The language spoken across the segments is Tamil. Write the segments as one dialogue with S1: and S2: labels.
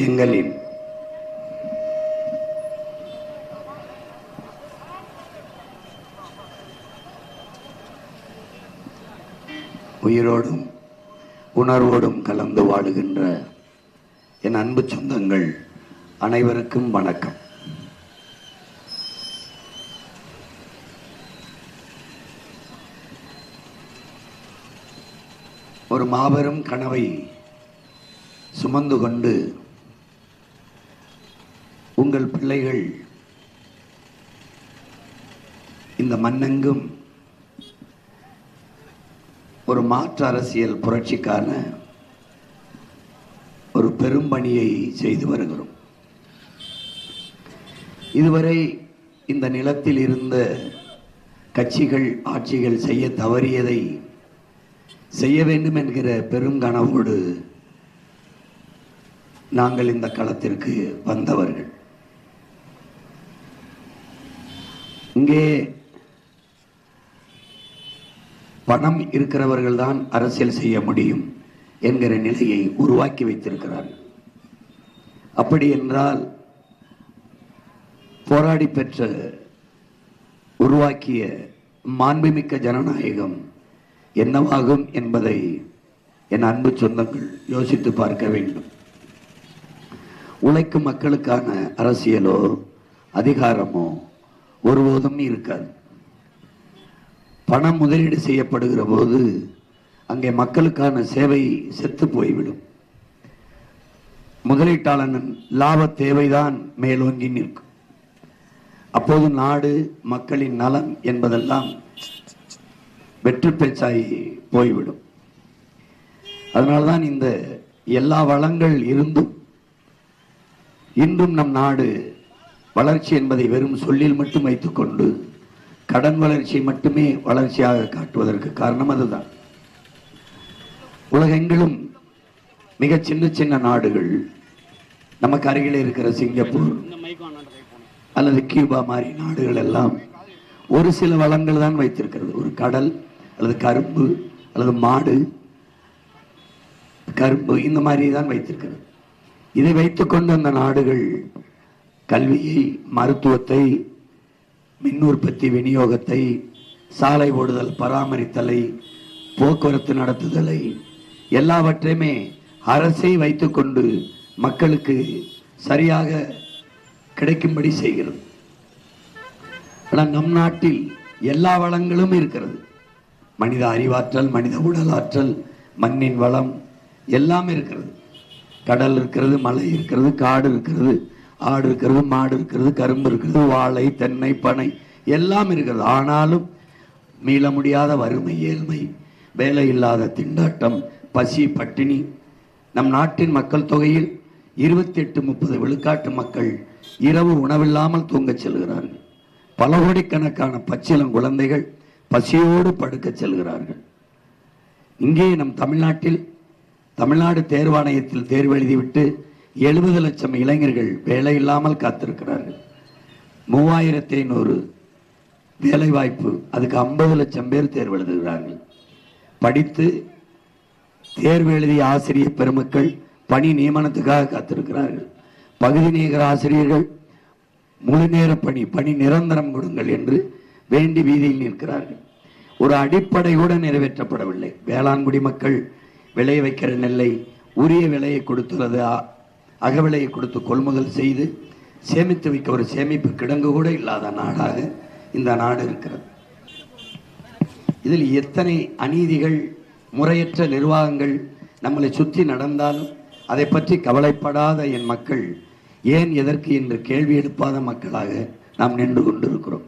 S1: எங்களின் உயிரோடும் உணர்வோடும் கலந்து வாழுகின்ற என் அன்பு சொந்தங்கள் அனைவருக்கும் வணக்கம். ஒரு மாபெரும் கனவை சுமந்து கொண்டு உங்கள் பிள்ளைகள் இந்த மண்ணெங்கும் ஒரு மாற்று அரசியல் புரட்சிக்கான ஒரு பெரும் பணியை செய்து வருகிறோம். இதுவரை இந்த நிலத்தில் இருந்த கட்சிகள் ஆட்சிகள் செய்ய தவறியதை செய்ய வேண்டும் என்கிற பெரும் கனவோடு நாங்கள் இந்த களத்திற்கு வந்தவர்கள். இங்கே பணம் இருக்கிறவர்கள் தான் அரசியல் செய்ய முடியும் என்கிற நிலையை உருவாக்கி வைத்திருக்கிறார்கள். அப்படி என்றால் போராடி பெற்ற உருவாக்கிய மாண்புமிக்க ஜனநாயகம் என்னவாகும் என்பதை என் அன்பு சொந்தங்கள் யோசித்து பார்க்க வேண்டும். உழைக்கும் மக்களுக்கான அரசியலோ அதிகாரமோ ஒருபோதும் இருக்காது. பணம் முதலீடு செய்யப்படுகிற போது அங்கே மக்களுக்கான சேவை செத்து போய்விடும். முதலீட்டாளன் லாப தேவைதான் மேலோங்கி நிற்கும். அப்போது நாடு மக்களின் நலன் என்பதெல்லாம் வெற்று பேச்சாய் போய்விடும். அதனால்தான் இந்த எல்லா வளங்கள் இருந்தும் இன்றும் நம் நாடு வளர்ச்சி என்பதை வெறும் சொல்லில் மட்டும் வைத்துக்கொண்டு கடன் வளர்ச்சியை மட்டுமே வளர்ச்சியாக காட்டுவதற்கு காரணம் அதுதான். உலகெங்கிலும் மிக சின்ன சின்ன நாடுகள், நமக்கு அருகில் இருக்கிற சிங்கப்பூர் அல்லது கியூபா மாதிரி நாடுகள் எல்லாம் ஒரு சில வளங்கள் தான் வைத்திருக்கிறது. ஒரு கடல் அல்லது கரும்பு அல்லது மாடு, கரும்பு இந்த மாதிரி தான் வைத்திருக்கிறது. இதை வைத்துக்கொண்டு அந்த நாடுகள் கல்வியை, மருத்துவத்தை, மின் உற்பத்தி விநியோகத்தை, சாலை ஓடுதல் பராமரித்தலை, போக்குவரத்து நடத்துதலை எல்லாவற்றையுமே அரசை வைத்துக்கொண்டு மக்களுக்கு சரியாக கிடைக்கும்படி செய்கிறது. ஆனால் நம் நாட்டில் எல்லா வளங்களும் இருக்கிறது. மனித அறிவாற்றல், மனித உடல் ஆற்றல், மண்ணின் வளம் எல்லாம் இருக்கிறது. கடல் இருக்கிறது, மலை இருக்கிறது, காடு இருக்கிறது, ஆடு இருக்கிறது, மாடு இருக்கிறது, கரும்பு இருக்கிறது, வாழை, தென்னை, பனை எல்லாம் இருக்கிறது. ஆனாலும் மீள முடியாத வறுமை, ஏழ்மை, வேலை இல்லாத திண்டாட்டம், பசி, பட்டினி. நம் நாட்டின் மக்கள் தொகையில் 28-30 விழுக்காட்டு மக்கள் இரவு உணவில்லாமல் தூங்கச் செல்கிறார்கள். பல கோடிக்கணக்கான பச்சிளம் குழந்தைகள் பசியோடு படுக்க செல்கிறார்கள். இங்கே நம் தமிழ்நாட்டில் தமிழ்நாடு தேர்வாணையத்தில் தேர்வு எழுதிவிட்டு 70 லட்சம் இளைஞர்கள் வேலை இல்லாமல் காத்திருக்கிறார்கள். 3500 வேலை வாய்ப்பு, அதுக்கு 50 லட்சம் பேர் தேர்வு எழுதுகிறார்கள். படித்து தேர்வு எழுதிய ஆசிரியர் பெருமக்கள் பணி நியமனத்துக்காக காத்திருக்கிறார்கள். பகுதி நேர ஆசிரியர்கள் முழு நேர பணி நிரந்தரம் கொடுங்கள் என்று வேண்டி வீதியில் நிற்கிறார்கள். ஒரு அடிப்படை கூட நிறைவேற்றப்படவில்லை. வேளாண்குடி மக்கள் விளைய வைக்கிற நெல்லை உரிய விலையை கொடுத்துள்ளது, அகவிலையை கொடுத்து கொள்முதல் செய்து சேமித்து வைக்க ஒரு சேமிப்பு கிடங்கு கூட இல்லாத நாடாக இந்த நாடு இருக்கிறது. இதில் எத்தனை அநீதிகள், முறையற்ற நிர்வாகங்கள் நம்மளை சுற்றி நடந்தாலும் அதை பற்றி கவலைப்படாத என் மக்கள் ஏன், எதற்கு என்று கேள்வி எழுப்பாத மக்களாக நாம் நின்று கொண்டிருக்கிறோம்.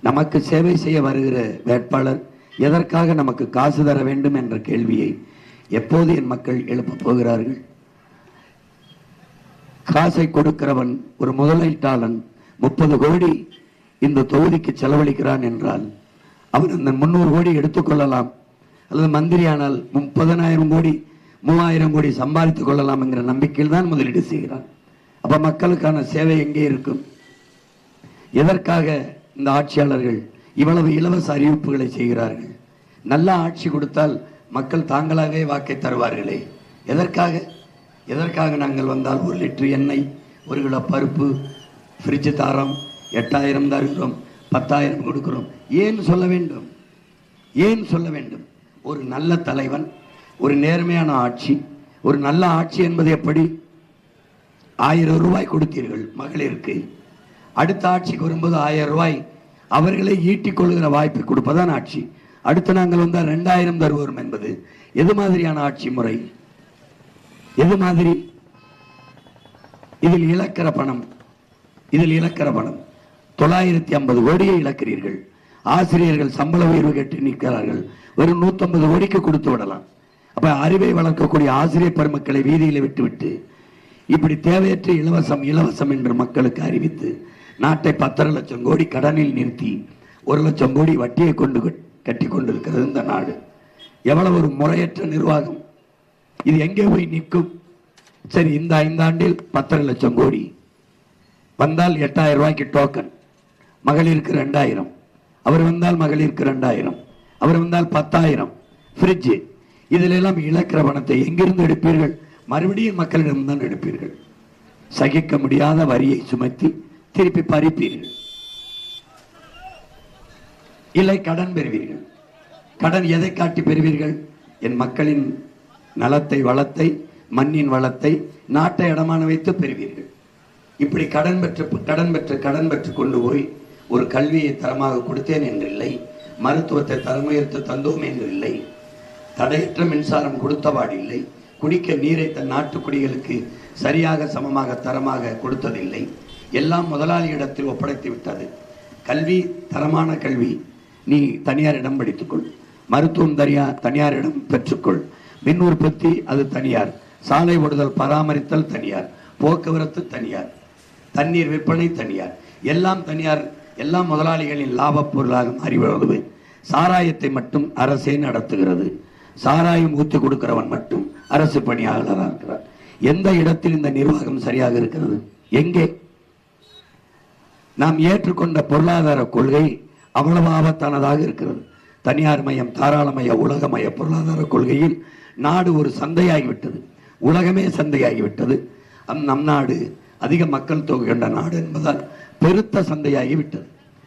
S1: நமக்கு சேவை செய்ய வருகிற வேட்பாளர் எதற்காக நமக்கு காசு தர வேண்டும் என்ற கேள்வியை எப்போது என் மக்கள் எழுப்ப போகிறார்கள்? காசை கொடுக்கிறவன் ஒரு முதலீட்டாளன் 30 கோடி இந்த தொகுதிக்கு செலவழிக்கிறான் என்றால் அவன் அந்த 300 கோடி எடுத்துக்கொள்ளலாம், அல்லது மந்திரியானால் 30,000 கோடி 3,000 கோடி சம்பாதித்துக் கொள்ளலாம் என்கிற நம்பிக்கையில் தான் முதலீடு செய்கிறான். அப்ப மக்களுக்கான சேவை எங்கே இருக்கும்? எதற்காக இந்த ஆட்சியாளர்கள் இவ்வளவு இலவச அறிவிப்புகளை செய்கிறார்கள்? நல்ல ஆட்சி கொடுத்தால் மக்கள் தாங்களாகவே வாக்கை தருவார்களே, எதற்காக? எதற்காக நாங்கள் வந்தால் 1 லிட்டர் எண்ணெய், 1 கிலோ பருப்பு, ஃப்ரிட்ஜு தாரம் 8000 தருகிறோம், 10,000 கொடுக்கிறோம், ஏன் சொல்ல வேண்டும்? ஏன் சொல்ல வேண்டும்? ஒரு நல்ல தலைவன், ஒரு நேர்மையான ஆட்சி, ஒரு நல்ல ஆட்சி என்பது எப்படி? 1000 ரூபாய் கொடுத்தீர்கள் மகளிருக்கு, அடுத்த ஆட்சிக்கு வரும்போது 1000 ரூபாய் அவர்களை ஈட்டிக் கொள்கிற வாய்ப்பை கொடுப்பதான் ஆட்சி. அடுத்து நாங்கள் வந்தால் 2000 தருவோம் என்பது எது மாதிரியான ஆட்சி முறை? எது மாதிரி? இதில் இழக்கிற பணம் 950 கோடியை இழக்கிறீர்கள். ஆசிரியர்கள் சம்பள உயர்வு கேட்டு நிற்கிறார்கள், வெறும் 150 கோடிக்கு கொடுத்து விடலாம். அப்ப அறிவை வளர்க்கக்கூடிய ஆசிரியர் பெருமக்களை வீதியில விட்டுவிட்டு இப்படி தேவையற்ற இலவசம் என்று மக்களுக்கு அறிவித்து நாட்டை 10.5 லட்சம் கோடி கடனில் நிறுத்தி 1 லட்சம் கோடி வட்டியை கொண்டு கட்டி கொண்டிருக்கிறது இந்த நாடு. எவ்வளவு ஒரு முறையற்ற நிர்வாகம்! இது எங்கே போய் நிற்கும்? சரி, இந்த 5 ஆண்டில் 10.5 லட்சம் கோடி வந்தால் 8000 ரூபாய்க்கு டோக்கன், மகளிருக்கு 2000, அவர் வந்தால் மகளிருக்கு 2000, அவர் வந்தால் 10,000 ஃப்ரிட்ஜ். இதில் எல்லாம் இழக்கிற பணத்தை எங்கிருந்து எடுப்பீர்கள்? மறுபடியும் மக்களிடம்தான் எடுப்பீர்கள். சகிக்க முடியாத வரியை சுமத்தி திருப்பி பறிப்பீர்கள், இல்லை கடன் பெறுவீர்கள். கடன் எதை காட்டி பெறுவீர்கள்? என் மக்களின் நலத்தை, வளத்தை, மண்ணின் வளத்தை, நாட்டை இடமான வைத்து பெறுவீர்கள். இப்படி கடன் பெற்று கொண்டு போய் ஒரு கல்வியை தரமாக கொடுத்தேன் என்றில்லை, மருத்துவத்தை தரமுயர்த்து தந்தோம் என்றில்லை, தடையற்ற மின்சாரம் கொடுத்தவாடு இல்லை, குடிக்க நீரை தன் நாட்டு குடிகளுக்கு சரியாக சமமாக தரமாக கொடுத்ததில்லை. எல்லாம் முதலாளி இடத்தில் ஒப்படைத்து விட்டது. கல்வி, தரமான கல்வி நீ தனியாரிடம் படித்துக்கொள், மருத்துவம் தனியாரிடம் பெற்றுக்கொள், மின் உற்பத்தி அது தனியார், சாலை ஓடுதல் பராமரித்தல் தனியார், போக்குவரத்து தனியார், தண்ணீர் விற்பனை தனியார், எல்லாம் தனியார், எல்லாம் முதலாளிகளின் லாபப் பொருளாக மாறிவிடுவது. சாராயத்தை மட்டும் அரசே நடத்துகிறது. சாராயம் ஊற்றி கொடுக்கிறவன் மட்டும் அரசு பணியாளராக இருக்கிறார். எந்த இடத்தில் இந்த நிர்வாகம் சரியாக இருக்கிறது? எங்கே? நாம் ஏற்றுக்கொண்ட பொருளாதார கொள்கை அவ்வளவு ஆபத்தானதாக இருக்கிறது. தனியார் மயம், தாராளமய, உலகமய பொருளாதார கொள்கையில் நாடு ஒரு சந்தையாகிவிட்டது. உலகமே சந்தையாகிவிட்டது. நம் நாடு அதிக மக்கள் தொகை கொண்ட நாடு என்பதால் பெருத்த சந்தையாகிவிட்டது.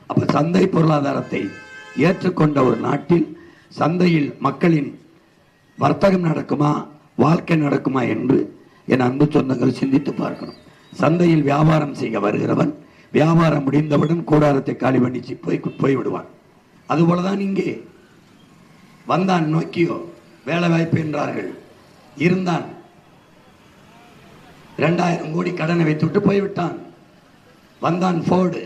S1: அப்ப சந்தை பொருளாதாரத்தை ஏற்றுக்கொண்ட ஒரு நாட்டில் சந்தையில் மக்களின் வர்த்தகம் நடக்குமா, வாழ்க்கை நடக்குமா என்று என் அன்பு சொந்தங்கள் சிந்தித்து பார்க்கணும். சந்தையில் வியாபாரம் செய்ய வருகிறவன் வியாபாரம் முடிந்தவுடன் கூடாரத்தை காலி பண்ணிச்சு போய்விடுவான். அதுபோலதான் இங்கே வந்தான் நோக்கியோ வேலை வாய்ப்பு என்றார்கள், இருந்தான் 2000 கோடி கடனை வைத்துவிட்டு போய்விட்டான். வந்தான் ஃபோர்டு,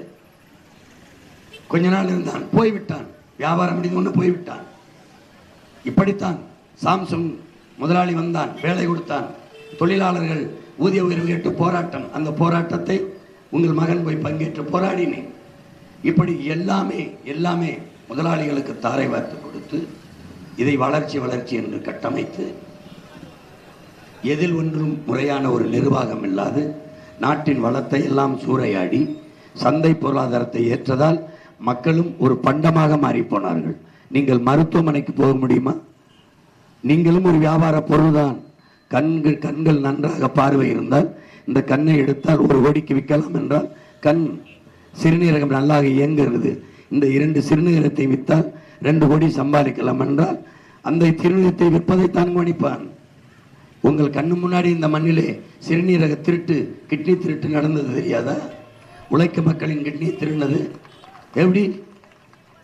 S1: கொஞ்ச நாள் இருந்தான், போய்விட்டான். வியாபாரம் முடிந்து போய்விட்டான். இப்படித்தான் சாம்சங் முதலாளி வந்தான், வேலை கொடுத்தான், தொழிலாளர்கள் ஊதிய உயர்வு கேட்டு போராட்டம், அந்த போராட்டத்தை உங்கள் மகன் போய் பங்கேற்று போராடினேன். இப்படி எல்லாமே முதலாளிகளுக்கு தாரை வார்த்து கொடுத்து இதை வளர்ச்சி என்று கட்டமைத்து எதில் ஒன்றும் முறையான ஒரு நிர்வாகம் இல்லாது நாட்டின் வளத்தை எல்லாம் சூறையாடி சந்தை பொருளாதாரத்தை ஏற்றதால் மக்களும் ஒரு பண்டமாக மாறி போனார்கள். நீங்கள் மருத்துவமனைக்கு போக முடியுமா? நீங்களும் ஒரு வியாபார பொருள்தான். கண்கள் நன்றாக பார்வை இருந்தால் இந்த கண்ணை எடுத்தால் 1 கோடிக்கு விற்கலாம் என்றால் கண் சிறுநீரகம் நல்லாக இயங்குகிறது. இந்த 2 சிறுநீரகத்தை விற்றால் 2 கோடி சம்பாதிக்கலாம் என்றால் அந்த சிறுநீரகத்தை விற்பதைத்தான் கவனிப்பான். உங்கள் கண்ணு முன்னாடி இந்த மண்ணிலே சிறுநீரக திருட்டு, கிட்னி திருட்டு நடந்தது தெரியாதா? உழைக்கும் மக்களின் கிட்னி திருடினது எப்படி?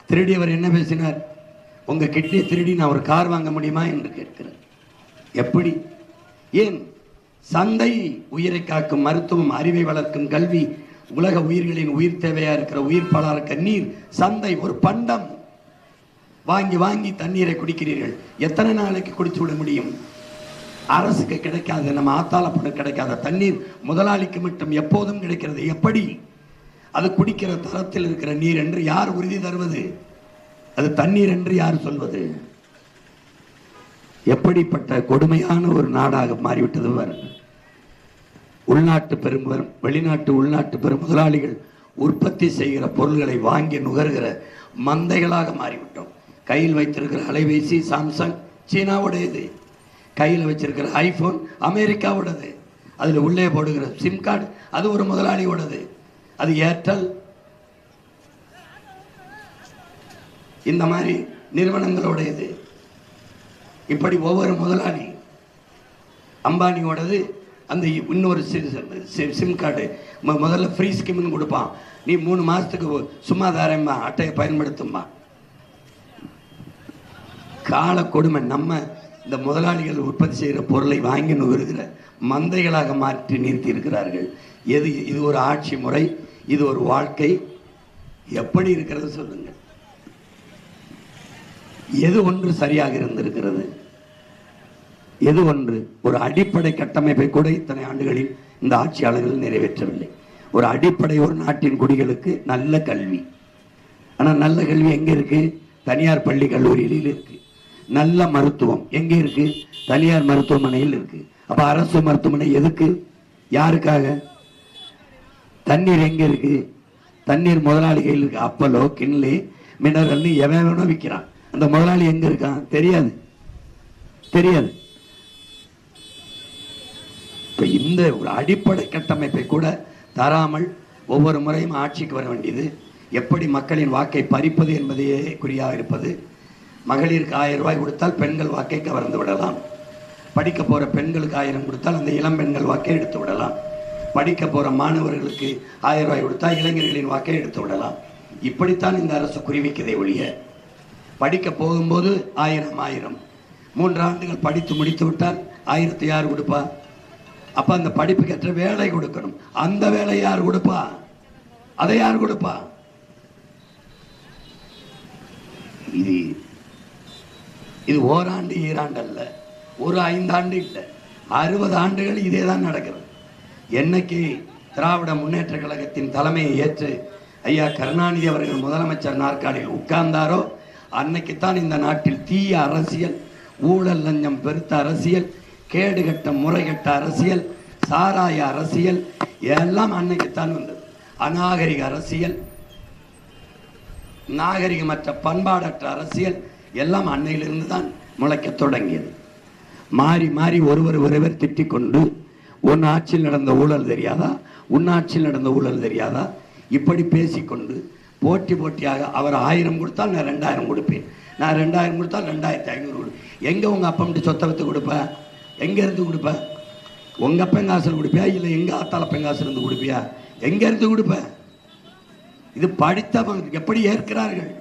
S1: திருடியவர் என்ன பேசினார்? உங்க கிட்னி திருடி நான் ஒரு கார் வாங்க முடியுமா என்று கேட்கிறார். எப்படி? ஏன்? சந்தை உயிரை காக்கும் மருத்துவம், அறிவை வளர்க்கும் கல்வி, உலக உயிர்களின் உயிர் தேவையா இருக்கிற உயிர் பாலாக்க நீர், சந்தை ஒரு பண்டம். வாங்கி தண்ணீரை குடிக்கிறீர்கள். எத்தனை நாளைக்கு குடிச்சு விட முடியும்? அரசுக்கு கிடைக்காத, நம்ம ஆத்தாள பணம் கிடைக்காத தண்ணீர் முதலாளிக்கு மட்டும் எப்போதும் கிடைக்கிறது. எப்படி? அது குடிக்கிற தரத்தில் இருக்கிற நீர் என்று யார் உறுதி தருவது? அது தண்ணீர் என்று யார் சொல்வது? எப்படிப்பட்ட கொடுமையான ஒரு நாடாக மாறிவிட்டது பாருங்கள். உள்நாட்டு வெளிநாட்டு உள்நாட்டு பெரும் முதலாளிகள் உற்பத்தி செய்கிற பொருள்களை வாங்கி நுகர்கிற மந்தைகளாக மாறிவிட்டோம். கையில் வைத்திருக்கிற அலைபேசி சாம்சங் சீனாவுடையது, கையில் வச்சிருக்கிற ஐபோன் அமெரிக்காவுடையது. அதில் உள்ளே போடுகிற சிம் கார்டு அது ஒரு முதலாளியோடது, அது ஏர்டெல். இந்த மாதிரி நிறுவனங்களோடையது. இப்படி ஒவ்வொரு முதலாளி, அம்பானியோடது அந்த இன்னொரு சிம் கார்டு முதல்ல ஃப்ரீ ஸ்கீம்னு கொடுப்பான், நீ 3 மாதத்துக்கு சும்மா தாரேம்மா அட்டையை பயன்படுத்தும்மா. கால கொடுமை. நம்ம இந்த முதலாளிகள் உற்பத்தி செய்கிற பொருளை வாங்கி நுகர்கிற மந்தைகளாக மாற்றி நிறுத்தி இருக்கிறார்கள். இது ஒரு ஆட்சி முறை, இது ஒரு வாழ்க்கை. எப்படி இருக்கிறது சொல்லுங்க? எது ஒன்று சரியாக இருந்திருக்கிறது? எது ஒன்று? ஒரு அடிப்படை கட்டமைப்பை கூட இத்தனை ஆண்டுகளில் இந்த ஆட்சியாளர்கள் நிறைவேற்றவில்லை. ஒரு அடிப்படை, ஒரு நாட்டின் குடிகளுக்கு நல்ல கல்வி. ஆனால் நல்ல கல்வி எங்கே இருக்கு? தனியார் பள்ளி கல்லூரியில் இருக்கு. நல்ல மருத்துவம் எங்கே இருக்கு? தனியார் மருத்துவமனையில் இருக்கு. அப்ப அரசு மருத்துவமனை எதுக்கு? யாருக்காக? தண்ணீர் எங்க இருக்கு? தண்ணீர் முதலாளிகள் இருக்கு. அப்பலோ, கிண்லி, மினரல்னு எவன் வேணும் விற்கிறான். அந்த முதலாளி எங்க இருக்கான்? தெரியாது, தெரியாது. இப்ப இந்த ஒரு அடிப்படை கட்டமைப்பை கூட தராமல் ஒவ்வொரு முறையும் ஆட்சிக்கு வர வேண்டியது. எப்படி மக்களின் வாக்கை பறிப்பது என்பதையே குறியாக இருப்பது. மகளிருக்கு 1000 ரூபாய் கொடுத்தால் பெண்கள் வாக்கை கவர்ந்து விடலாம். படிக்க போற பெண்களுக்கு 1000 கொடுத்தால் அந்த இளம் பெண்கள் வாக்கை எடுத்து விடலாம். படிக்க போற மாணவர்களுக்கு 1000 ரூபாய் கொடுத்தால் இளைஞர்களின் வாக்கை எடுத்து விடலாம். இப்படித்தான் இந்த அரசு குறிவிக்கதை ஒழிய, படிக்க போகும்போது 1000 3 ஆண்டுகள் படித்து முடித்து விட்டால் 1000 யார் கொடுப்பா? அப்ப அந்த படிப்புக்கு ஏற்ற வேலை கொடுக்கணும். அந்த வேலை யார் கொடுப்பா? அதை யார் கொடுப்பா? இது ஓராண்டு ஈராண்டு அல்ல, ஒரு 5 ஆண்டு இல்லை, 60 ஆண்டுகள் இதே தான் நடக்கிறது. என்னைக்கு திராவிட முன்னேற்ற கழகத்தின் தலைமையை ஏற்று ஐயா கருணாநிதி அவர்கள் முதலமைச்சர் நாற்காலியில் உட்கார்ந்தாரோ அன்னைக்குத்தான் இந்த நாட்டில் தீய அரசியல், ஊழல் லஞ்சம் பெருத்த அரசியல், கேடுகட்ட முறைகட்ட அரசியல், சாராய அரசியல் எல்லாம் அன்னைக்குத்தான் வந்தது. அநாகரிக அரசியல், நாகரிகமற்ற பண்பாடற்ற அரசியல் எல்லாம் அன்னையிலிருந்து தான் முளைக்க தொடங்கியது. மாறி மாறி ஒருவர் திட்டிக் கொண்டு, உன் ஆட்சியில் நடந்த ஊழல் தெரியாதா, உன் ஆட்சியில் நடந்த ஊழல் தெரியாதா, இப்படி பேசிக்கொண்டு போட்டியாக அவர் 1000 கொடுத்தால் நான் 2000 கொடுப்பேன், நான் 2000 கொடுத்தால் 2500 கொடுப்பேன். எங்க உங்க அப்பம்ட்டு சொத்தை வித்து கொடுப்ப? எங்க இருந்து கொடுப்ப? உங்க அப்பங்காசில் கொடுப்பியா இல்லை எங்க ஆத்தாளப்பங்காசில் இருந்து கொடுப்பியா? எங்க இருந்து கொடுப்ப? இது படித்தவங்க எப்படி ஏற்கிறார்கள்?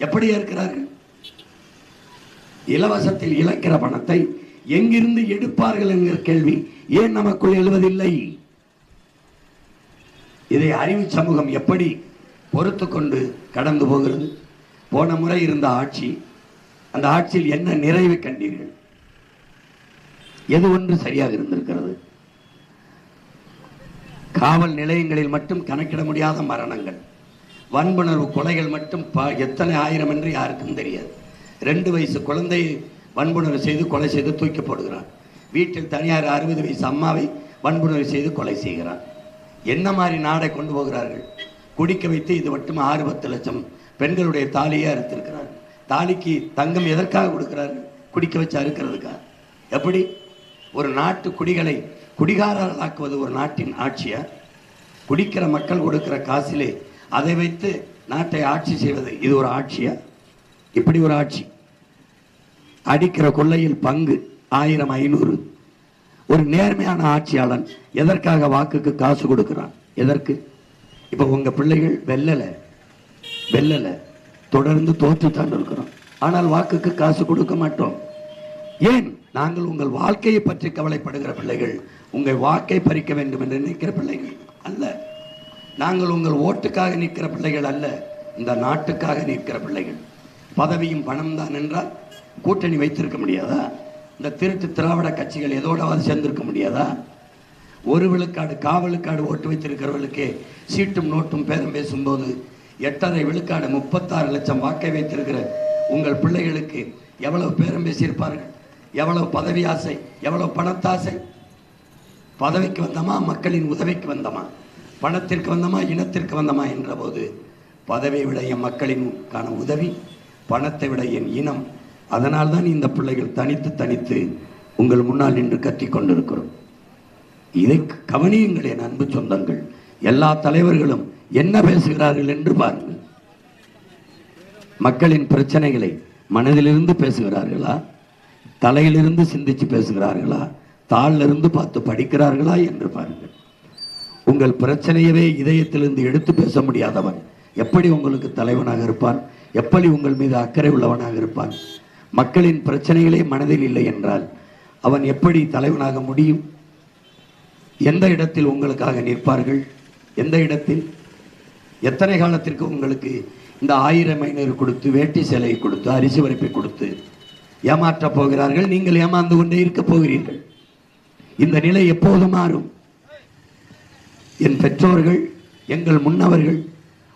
S1: எப்படி ஏற்கிறார்கள்? இலவசத்தில் இழக்கிற பணத்தை எங்கிருந்து எடுப்பார்கள் என்கிற கேள்வி ஏன் நமக்குள் எழுவதில்லை? இதை அறிவு சமூகம் எப்படி பொறுத்து கொண்டு கடந்து போகிறது? போன முறை இருந்த ஆட்சி, அந்த ஆட்சியில் என்ன நிறைவு கண்டீர்கள்? எது ஒன்று சரியாக இருந்திருக்கிறது? காவல் நிலையங்களில் மட்டும் கணக்கிட முடியாத மரணங்கள், வன்புணர்வு கொலைகள் மட்டும் எத்தனை ஆயிரம் என்று யாருக்கும் தெரியாது. 2 வயசு குழந்தையை வன்புணர்வு செய்து கொலை செய்து தூக்கி போடுகிறான். வீட்டில் தனியார் 60 வயசு அம்மாவை வன்புணர்வு செய்து கொலை செய்கிறான். என்ன மாதிரி நாடை கொண்டு போகிறார்கள்? குடிக்க வைத்து இது மட்டும் 6-10 லட்சம் பெண்களுடைய தாலியை அறுத்திருக்கிறார்கள். தாலிக்கு தங்கம் எதற்காக கொடுக்கிறார்கள்? குடிக்க வச்சு அறுக்கிறதுக்கா? எப்படி ஒரு நாட்டு குடிகளை குடிகாரர்களாக்குவது ஒரு நாட்டின் ஆட்சியா? குடிக்கிற மக்கள் கொடுக்கிற காசிலே அதை வைத்து நாட்டை ஆட்சி செய்வது இது ஒரு ஆட்சியா? இப்படி ஒரு ஆட்சி. அடிக்கிற கொள்ளையில் பங்கு 1000 500. ஒரு நேர்மையான ஆட்சியாளன் எதற்காக வாக்குக்கு காசு கொடுக்கிறான்? எதற்கு? இப்ப உங்க பிள்ளைகள் வெல்லல தொடர்ந்து தோற்றுத்தான் இருக்கிறோம். ஆனால் வாக்குக்கு காசு கொடுக்க மாட்டோம். ஏன்? நாங்கள் உங்கள் வாழ்க்கையை பற்றி கவலைப்படுகிற பிள்ளைகள், உங்கள் வாக்கை பறிக்க வேண்டும் என்று நிற்கிற பிள்ளைகள் அல்ல. நாங்கள் உங்கள் ஓட்டுக்காக நிற்கிற பிள்ளைகள் அல்ல, இந்த நாட்டுக்காக நிற்கிற பிள்ளைகள். பதவியும் பணம் தான் என்றால் கூட்டணி வைத்திருக்க முடியாதா? இந்த திருட்டு திராவிட கட்சிகள் எதோடாவது சேர்ந்திருக்க முடியாதா? 1 விழுக்காடு காவலுக்காடு ஓட்டு வைத்திருக்கிறவர்களுக்கே சீட்டும் நோட்டும் பேரம் பேசும்போது 8.5 விழுக்காடு 36 லட்சம் வாக்கை வைத்திருக்கிற உங்கள் பிள்ளைகளுக்கு எவ்வளவு பேரம் பேசியிருப்பார்கள்? எவ்வளவு பதவி ஆசை, எவ்வளவு பணத்தாசை? பதவிக்கு வந்தமா, மக்களின் உதவிக்கு வந்தமா, பணத்திற்கு வந்தமா, இனத்திற்கு வந்தமா என்ற போது பதவியை விட என் மக்களின்கான உதவி, பணத்தை விட என் இனம். அதனால்தான் இந்த பிள்ளைகள் தனித்து உங்கள் முன்னால் நின்று கத்திக் கொண்டிருக்கிறோம். இதை கவனியுங்கள் என் அன்பு சொந்தங்கள். எல்லா தலைவர்களும் என்ன பேசுகிறார்கள் என்று பாருங்கள். மக்களின் பிரச்சனைகளை மனதிலிருந்து பேசுகிறார்களா, தலையிலிருந்து சிந்திச்சு பேசுகிறார்களா, தாளிலிருந்து பார்த்து படிக்கிறார்களா என்று பாருங்கள். உங்கள் பிரச்சனையவே இதயத்திலிருந்து எடுத்து பேச முடியாதவன் எப்படி உங்களுக்கு தலைவனாக இருப்பான்? எப்படி உங்கள் மீது அக்கறை உள்ளவனாக இருப்பான்? மக்களின் பிரச்சனைகளே மனதில் இல்லை என்றால் அவன் எப்படி தலைவனாக முடியும்? எந்த இடத்தில் உங்களுக்காக நிற்பார்கள்? எந்த இடத்தில்? எத்தனை காலத்திற்கு உங்களுக்கு இந்த 1000 மைனர் கொடுத்து, வேட்டி சேலையை கொடுத்து, அரிசி பருப்பை கொடுத்து ஏமாற்றப் போகிறார்கள்? நீங்கள் ஏமாந்து கொண்டே இருக்க போகிறீர்கள். இந்த நிலை எப்போது மாறும்? என் பெற்றோர்கள், எங்கள் முன்னவர்கள்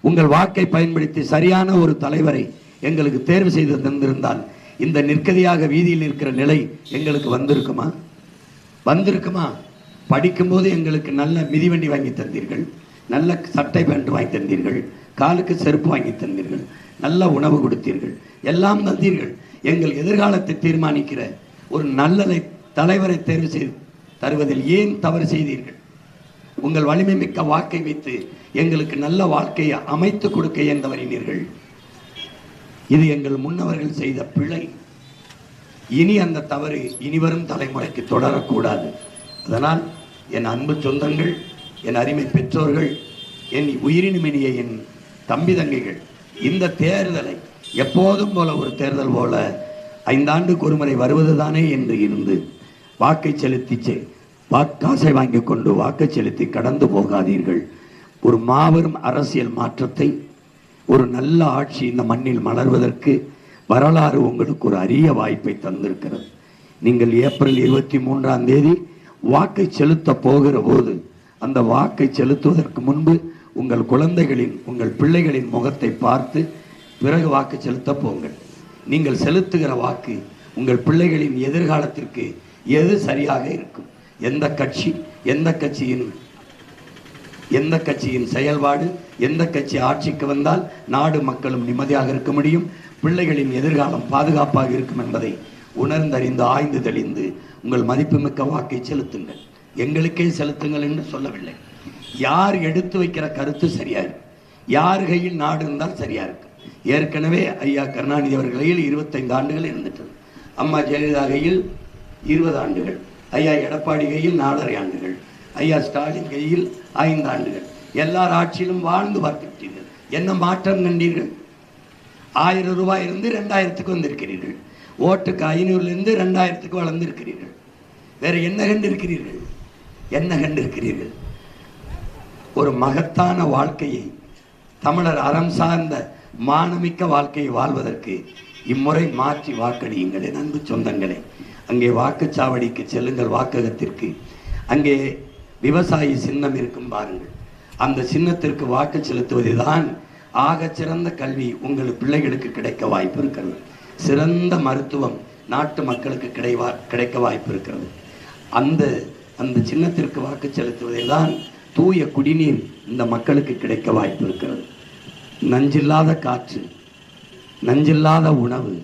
S1: உங்கள் வாக்கை பயன்படுத்தி சரியான ஒரு தலைவரை எங்களுக்கு தேர்வு செய்து தந்திருந்தால் இந்த நிற்கதியாக வீதியில் இருக்கிற நிலை எங்களுக்கு வந்திருக்குமா? வந்திருக்குமா? படிக்கும்போது எங்களுக்கு நல்ல மிதிவண்டி வாங்கி தந்தீர்கள், நல்ல சட்டை பேண்ட் வாங்கி தந்தீர்கள், காலுக்கு செருப்பு வாங்கி தந்தீர்கள், நல்ல உணவு கொடுத்தீர்கள், எல்லாம் தந்தீர்கள். எங்கள் எதிர்காலத்தை தீர்மானிக்கிற ஒரு நல்ல தலைவரை தேர்வு செய்து தருவதில் ஏன் தவறு செய்தீர்கள்? உங்கள் வலிமை மிக்க வாக்கை வைத்து எங்களுக்கு நல்ல வாழ்க்கையை அமைத்து கொடுக்க ஏன் தவறினீர்கள்? இது எங்கள் முன்னவர்கள் செய்த பிழை. இனி அந்த தவறு இனிவரும் தலைமுறைக்கு தொடரக்கூடாது. அதனால் என் அன்பு சொந்தங்கள், என் அருமை பெற்றோர்கள், என் உயிரினுமினிய என் தம்பி தங்கைகள், இந்த தேர்தலை எப்போதும் போல ஒரு தேர்தல் போல 5 ஆண்டுக்கு ஒரு முறை வருவதுதானே என்று இருந்து வாக்கை செலுத்தி காசை வாங்கி கொண்டு வாக்கை செலுத்தி கடந்து போகாதீர்கள். ஒரு மாபெரும் அரசியல் மாற்றத்தை, ஒரு நல்ல ஆட்சி இந்த மண்ணில் மலர்வதற்கு வரலாறு உங்களுக்கு ஒரு அரிய வாய்ப்பை தந்திருக்கிறது. நீங்கள் ஏப்ரல் 23ஆம் தேதி வாக்கை செலுத்த போகிற போது அந்த வாக்கை செலுத்துவதற்கு முன்பு உங்கள் குழந்தைகளின், உங்கள் பிள்ளைகளின் முகத்தை பார்த்து பிறகு வாக்கு செலுத்த போங்கள். நீங்கள் செலுத்துகிற வாக்கு உங்கள் பிள்ளைகளின் எதிர்காலத்திற்கு எது சரியாக இருக்கும், எந்த கட்சி, எந்த கட்சியின் செயல்பாடு, எந்த கட்சி ஆட்சிக்கு வந்தால் நாடு மக்களும் நிம்மதியாக இருக்க முடியும், பிள்ளைகளின் எதிர்காலம் பாதுகாப்பாக இருக்கும் என்பதை உணர்ந்தறிந்து ஆய்ந்து தெளிந்து உங்கள் மதிப்புமிக்க வாக்கை செலுத்துங்கள். எங்களுக்கே செலுத்துங்கள் என்று சொல்லவில்லை. யார் எடுத்து வைக்கிற கருத்து சரியா இருக்கு, யார் கையில் நாடு இருந்தால் சரியா இருக்கு. ஏற்கனவே ஐயா கருணாநிதி அவர்கள் கையில் 25 ஆண்டுகள் இருந்துட்டது, அம்மா ஜெயலலிதா கையில் 20 ஆண்டுகள், ஐயா எடப்பாடி கையில் 4.5 ஆண்டுகள், ஐயா ஸ்டாலின் கையில் 5 ஆண்டுகள். எல்லார் ஆட்சியிலும் வாழ்ந்து பார்த்துவிட்டீர்கள். என்ன மாற்றம் கண்டீர்கள்? 1000 ரூபாய் இருந்து 2000க்கு வந்திருக்கிறீர்கள். ஓட்டுக்கு 500லிருந்து 2000க்கு வளர்ந்திருக்கிறீர்கள். வேற என்ன கண்டிருக்கிறீர்கள்? என்ன கண்டிருக்கிறீர்கள்? ஒரு மகத்தான வாழ்க்கையை, தமிழர் அறம் சார்ந்த மானமிக்க வாழ்க்கையை வாழ்வதற்கு இம்முறை மாற்றி வாக்களியுங்கள் என் அன்பு சொந்தங்களே. அங்கே வாக்குச்சாவடிக்கு செல்லுங்கள், வாக்ககத்திற்கு. அங்கே விவசாயி சின்னம் இருக்கும் பாருங்கள். அந்த சின்னத்திற்கு வாக்கு செலுத்துவதுதான் ஆக சிறந்த கல்வி உங்கள் பிள்ளைகளுக்கு கிடைக்க வாய்ப்பு இருக்கிறது. சிறந்த மருத்துவம் நாட்டு மக்களுக்கு கிடைக்க வாய்ப்பு இருக்கிறது. அந்த சின்னத்திற்கு வாக்கு செலுத்துவதில் தான் தூய குடிநீர் இந்த மக்களுக்கு கிடைக்க வாய்ப்பு இருக்கிறது. நஞ்சில்லாத காற்று, நஞ்சில்லாத உணவு,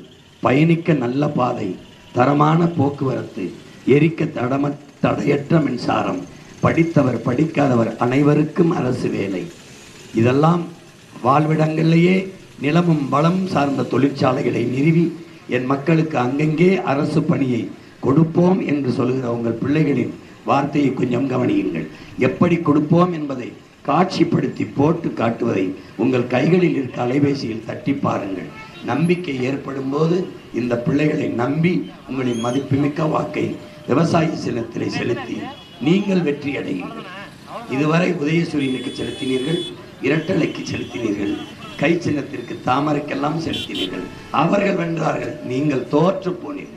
S1: பயணிக்க நல்ல பாதை, தரமான போக்குவரத்து, எரிக்க தடையற்ற மின்சாரம், படித்தவர் படிக்காதவர் அனைவருக்கும் அரசு வேலை. இதெல்லாம் வாழ்விடங்களிலேயே நிலமும் வளம் சார்ந்த தொழிற்சாலைகளை நிறுவி என் மக்களுக்கு அங்கங்கே அரசு பணியை கொடுப்போம் என்று சொல்கிற உங்கள் பிள்ளைகளின் வார்த்தையை கொஞ்சம் கவனியுங்கள். எப்படி கொடுப்போம் என்பதை காட்சிப்படுத்தி போட்டு காட்டுவதை உங்கள் கைகளில் இருக்க அலைபேசியில் தட்டி பாருங்கள். நம்பிக்கை ஏற்படும் போது இந்த பிள்ளைகளை நம்பி உங்களின் மதிப்புமிக்க வாக்கை விவசாய சின்னத்திலே செலுத்தி நீங்கள் வெற்றி அடையுங்கள். இதுவரை உதயசூரியனுக்கு செலுத்தினீர்கள், இரட்டலைக்கு செலுத்தினீர்கள், கை சின்னத்திற்கு தாமரைக்கெல்லாம் செலுத்தினீர்கள். அவர்கள் வென்றார்கள், நீங்கள் தோற்று போனீர்கள்.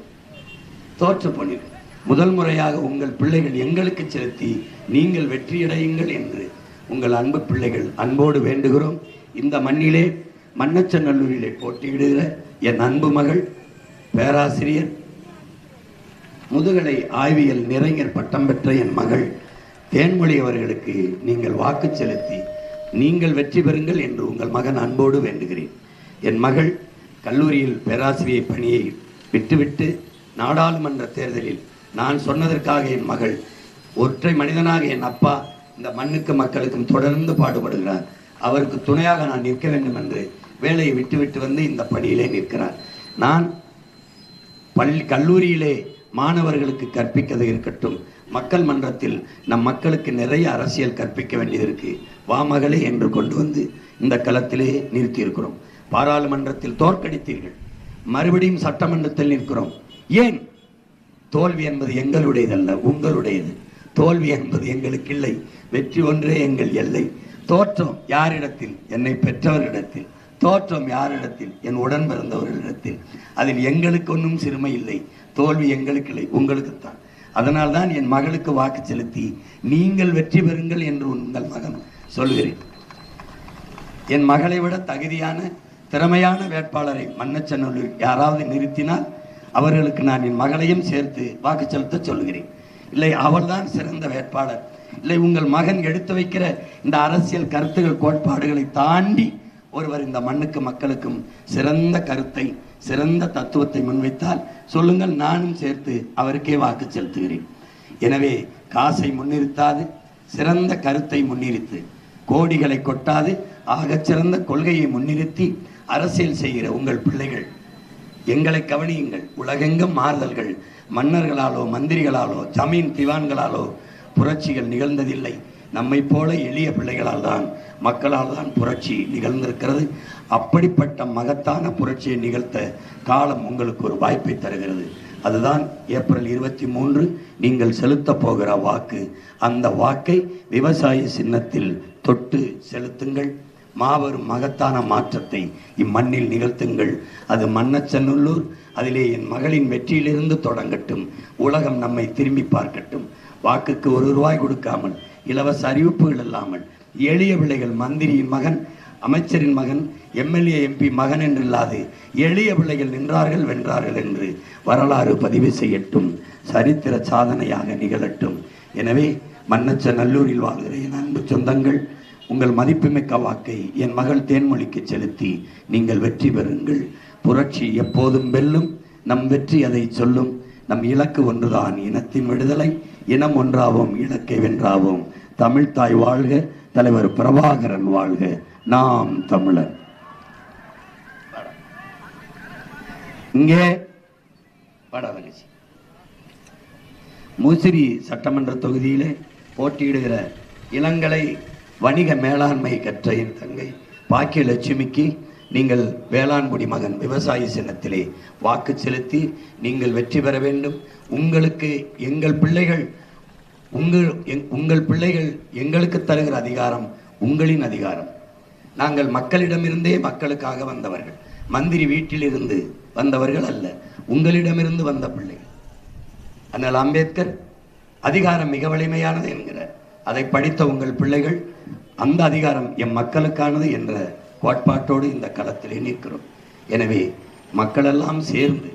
S1: முதல் முறையாக உங்கள் பிள்ளைகள் எங்களுக்கு செலுத்தி நீங்கள் வெற்றியடையுங்கள் என்று உங்கள் அன்பு பிள்ளைகள் அன்போடு வேண்டுகிறோம். இந்த மண்ணிலே மண்ணச்சநல்லூரிலே போட்டியிடுகிற என் அன்பு மகள் பேராசிரியர், முதுகலை ஆய்வியல் நிறைஞர் பட்டம் பெற்ற என் மகள் தேன்மொழி அவர்களுக்கு நீங்கள் வாக்கு செலுத்தி நீங்கள் வெற்றி பெறுங்கள் என்று உங்கள் மகன் அன்போடு வேண்டுகிறேன். என் மகள் கல்லூரியில் பேராசிரியர் பணியை விட்டுவிட்டு நாடாளுமன்ற தேர்தலில் நான் சொன்னதற்காக என் மகள் ஒற்றை மனிதனாக என் அப்பா இந்த மண்ணுக்கு மக்களுக்கும் தொடர்ந்து பாடுபடுகிறார். அவருக்கு துணையாக நான் நிற்க வேண்டும் என்று வேலையை விட்டு வந்து இந்த பணியிலே நிற்கிறார். நான் கல்லூரியிலே மாணவர்களுக்கு கற்பிக்கிறது இருக்கட்டும், மக்கள் மன்றத்தில் நம் மக்களுக்கு நிறைய அரசியல் கற்பிக்க வேண்டியது இருக்கு. வாமகளே என்று கொண்டு வந்து இந்த களத்திலே நிறுத்தி இருக்கிறோம். பாராளுமன்றத்தில் தோற்கடித்தீர்கள், மறுபடியும் சட்டமன்றத்தில் நிற்கிறோம். ஏன்? தோல்வி என்பது எங்களுடையதல்ல, உங்களுடையது. தோல்வி என்பது எங்களுக்கு இல்லை, வெற்றி ஒன்றே எங்கள் எல்லை. தோற்றம் யாரிடத்தில்? என்னை பெற்றவரிடத்தில். தோற்றம் யாரிடத்தில்? என் உடன் பிறந்தவர்களிடத்தில். அதில் எங்களுக்கு ஒன்றும் சிறுமை இல்லை. தோல்வி எங்களுக்கு இல்லை, உங்களுக்குத்தான். அதனால்தான் என் மகளுக்கு வாக்கு செலுத்தி நீங்கள் வெற்றி பெறுங்கள் என்று உங்கள் மகன் சொல்கிறேன். என் மகளை விட தகுதியான திறமையான வேட்பாளரை மன்னச்சநல்லூர் யாராவது நிறுத்தினால் அவர்களுக்கு நான் என் மகளையும் சேர்த்து வாக்கு செலுத்த சொல்கிறேன். இல்லை அவர்தான் சிறந்த வேட்பாளர், இல்லை உங்கள் மகன் எடுத்து வைக்கிற இந்த அரசியல் கருத்துகள் கோட்பாடுகளை தாண்டி ஒருவர் இந்த மண்ணுக்கு மக்களுக்கும் சிறந்த கருத்தை சிறந்த தத்துவத்தை முன்வைத்தால் சொல்லுங்கள், நானும் சேர்த்து அவருக்கே வாக்கு செலுத்துகிறேன். எனவே காசை முன்னிறுத்தாது சிறந்த கருத்தை முன்னிறுத்து, கோடிகளை கொட்டாது ஆகச்சிறந்த கொள்கையை முன்னிறுத்தி அரசியல் செய்கிற உங்கள் பிள்ளைகள் எங்களை கவனியுங்கள். உலகெங்கும் மாறுதல்கள் மன்னர்களாலோ மந்திரிகளாலோ ஜமீன் திவான்களாலோ புரட்சிகள் நிகழ்ந்ததில்லை. நம்மை போல எளிய பிள்ளைகளால் தான் மக்களால் தான் புரட்சி நிகழ்ந்திருக்கிறது. அப்படிப்பட்ட மகத்தான புரட்சியை நிகழ்த்த காலம் உங்களுக்கு ஒரு வாய்ப்பை தருகிறது. அதுதான் ஏப்ரல் 23 நீங்கள் செலுத்த போகிற வாக்கு. அந்த வாக்கை விவசாய சின்னத்தில் தொட்டு செலுத்துங்கள். மாபெரும் மகத்தான மாற்றத்தை இம்மண்ணில் நிகழ்த்துங்கள். அது மன்னச்சநல்லூர், அதிலே என் மகளின் வெற்றியிலிருந்து தொடங்கட்டும். உலகம் நம்மை திரும்பி பார்க்கட்டும். வாக்குக்கு ₹1 கொடுக்காமல், இலவச அறிவிப்புகள் இல்லாமல், எளிய பிள்ளைகள், மந்திரியின் மகன், அமைச்சரின் மகன், எம்எல்ஏ எம்பி மகன் என்றில்லாது எளிய பிள்ளைகள் நின்றார்கள் வென்றார்கள் என்று வரலாறு பதிவு செய்யட்டும். சரித்திர சாதனையாக நிகழட்டும். எனவே மன்னச்சநல்லூரில் வாழ்கிற என் அன்பு சொந்தங்கள், உங்கள் மதிப்புமிக்க வாக்கை என் மகள் தேன்மொழிக்கு செலுத்தி நீங்கள் வெற்றி பெறுங்கள். புரட்சி எப்போதும் வெல்லும். நம் வெற்றி அதை சொல்லும். நம் இலக்கு ஒன்றுதான், இனத்தின் விடுதலை. இனம் ஒன்றாவோம், இலக்கை வென்றாவோம். தமிழ்தாய் வாழ்க, தலைவர் பிரபாகரன் வாழ்க. நாம் தமிழர். இங்கே முசிறி சட்டமன்ற தொகுதியிலே போட்டியிடுகிற இளங்கலை வணிக மேலாண்மை கற்ற என் தங்கை பாக்கியலட்சுமிக்கு நீங்கள் வேளாண்குடி மகன் விவசாய சின்னத்திலே வாக்கு செலுத்தி நீங்கள் வெற்றி பெற வேண்டும். உங்களுக்கு எங்கள் பிள்ளைகள் உங்கள் பிள்ளைகள் எங்களுக்கு தருகிற அதிகாரம் உங்களின் அதிகாரம். நாங்கள் மக்களிடமிருந்தே மக்களுக்காக வந்தவர்கள், மந்திரி வீட்டிலிருந்து வந்தவர்கள் அல்ல, உங்களிடமிருந்து வந்த பிள்ளைகள். ஆனால் அம்பேத்கர் அதிகாரம் மிக வலிமையானது என்கிறார். அதை படித்த உங்கள் பிள்ளைகள் அந்த அதிகாரம் எம் மக்களுக்கானது என்ற கோட்பாட்டோடு இந்த களத்திலே நிற்கிறோம். எனவே மக்களெல்லாம் சேர்ந்து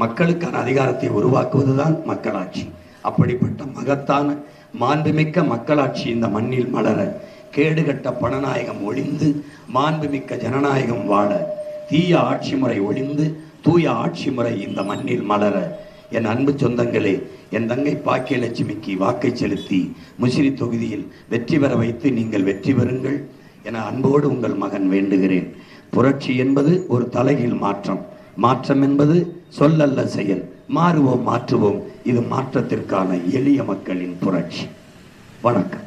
S1: மக்களுக்கான அதிகாரத்தை உருவாக்குவதுதான் மக்களாட்சி. அப்படிப்பட்ட மகத்தான மாண்புமிக்க மக்களாட்சி இந்த மண்ணில் மலர, கேடுகட்ட பணநாயகம் ஒழிந்து மாண்புமிக்க ஜனநாயகம் வாழ, தீய ஆட்சி முறை ஒழிந்து தூய ஆட்சி முறை இந்த மண்ணில் மலர, என் அன்பு சொந்தங்களே, என் தங்கை பாக்கியலட்சுமிக்கு வாக்கை செலுத்தி முசிறி தொகுதியில் வெற்றி பெற வைத்து நீங்கள் வெற்றி பெறுங்கள் என அன்போடு உங்கள் மகன் வேண்டுகிறேன். புரட்சி என்பது ஒரு தலைகீழ் மாற்றம். மாற்றம் என்பது சொல்லல்ல செயல். மாறுவோம், மாற்றுவோம். இது மாற்றத்திற்கான எளிய மக்களின் புரட்சி. வணக்கம்.